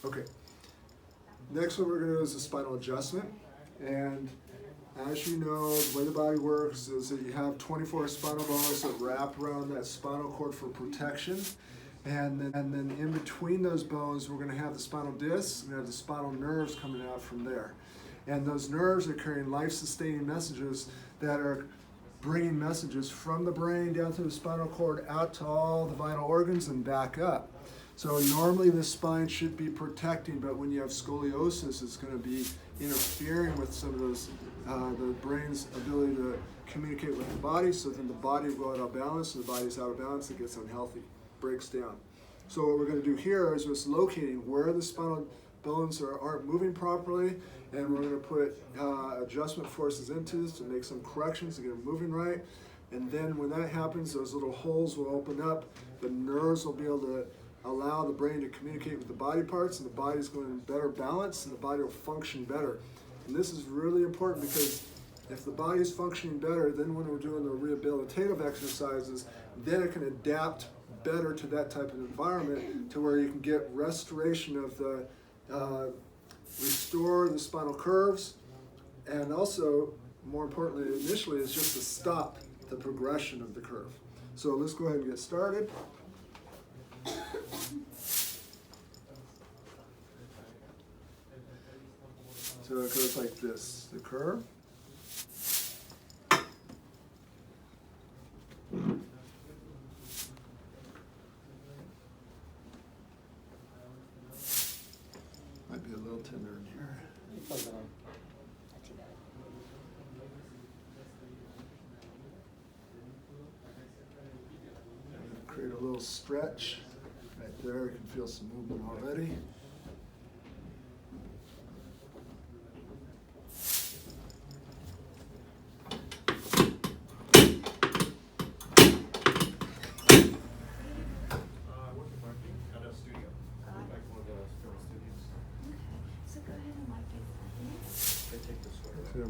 Okay. Next, what we're going to do is a spinal adjustment. And as you know, the way the body works is that you have 24 spinal bones that wrap around that spinal cord for protection. And then in between those bones, we're going to have the spinal discs, and we have the spinal nerves coming out from there. And those nerves are carrying life-sustaining messages that are bringing messages from the brain down through the spinal cord out to all the vital organs and back up. So normally the spine should be protecting, but when you have scoliosis, it's going to be interfering with some of those, the brain's ability to communicate with the body, so then the body will go out of balance, and the body's out of balance, it gets unhealthy, breaks down. So what we're going to do here is just locating where the spinal bones aren't moving properly, and we're going to put adjustment forces into this to make some corrections to get them moving right. And then when that happens, those little holes will open up, the nerves will be able to allow the brain to communicate with the body parts, and the body's going in better balance, and the body will function better. And this is really important because if the body is functioning better, then when we're doing the rehabilitative exercises, then it can adapt better to that type of environment to where you can get restoration of the, restore the spinal curves, and also, more importantly, initially, is just to stop the progression of the curve. So let's go ahead and get started. So it goes like this, the curve. Might be a little tender in here. Create a little stretch right there. You can feel some movement already.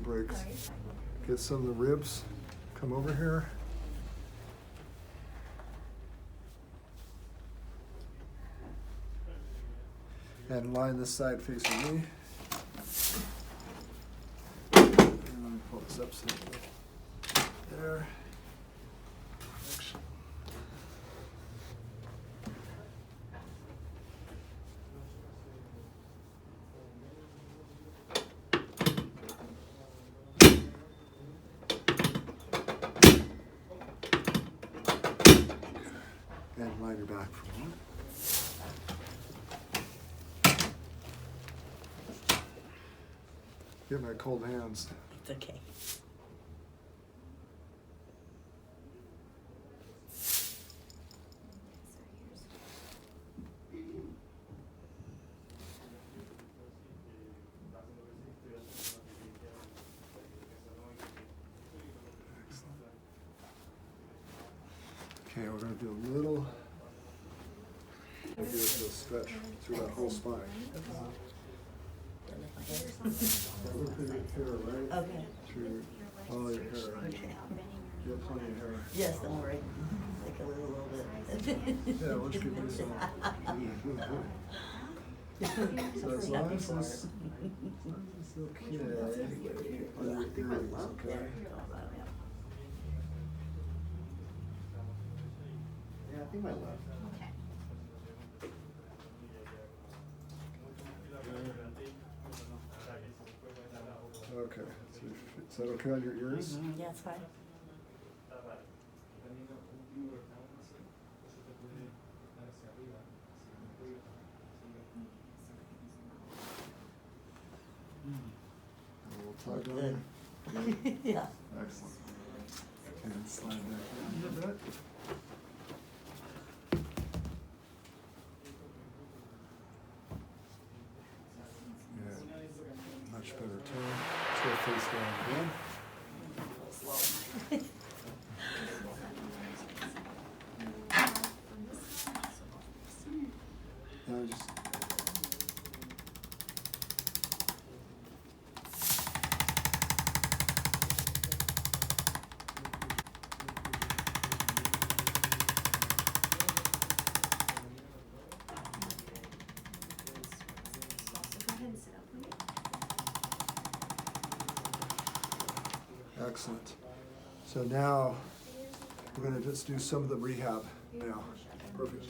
Break. Get some of the ribs. Come over here. And line this side facing me. And let me pull this up so there. Action. And line your back for a moment. Get my cold hands. It's okay. Okay, we're going to do a little. We'll do a stretch through that whole spine. Never put your hair, right? Okay. Through all your hair. Okay. You have plenty of hair. Yes, don't worry. Like a little bit. Yeah, let's give you some. So as long as this is okay, on your earrings, okay? Yeah, I think my left. Okay, so is that okay on your ears? Yeah, it's fine. A little tug on it. Yeah. Excellent. And slide back down a bit. Yeah, much better tone. Let's go face down again. Slow. Now just Excellent. So now we're going to just do some of the rehab now. Perfect.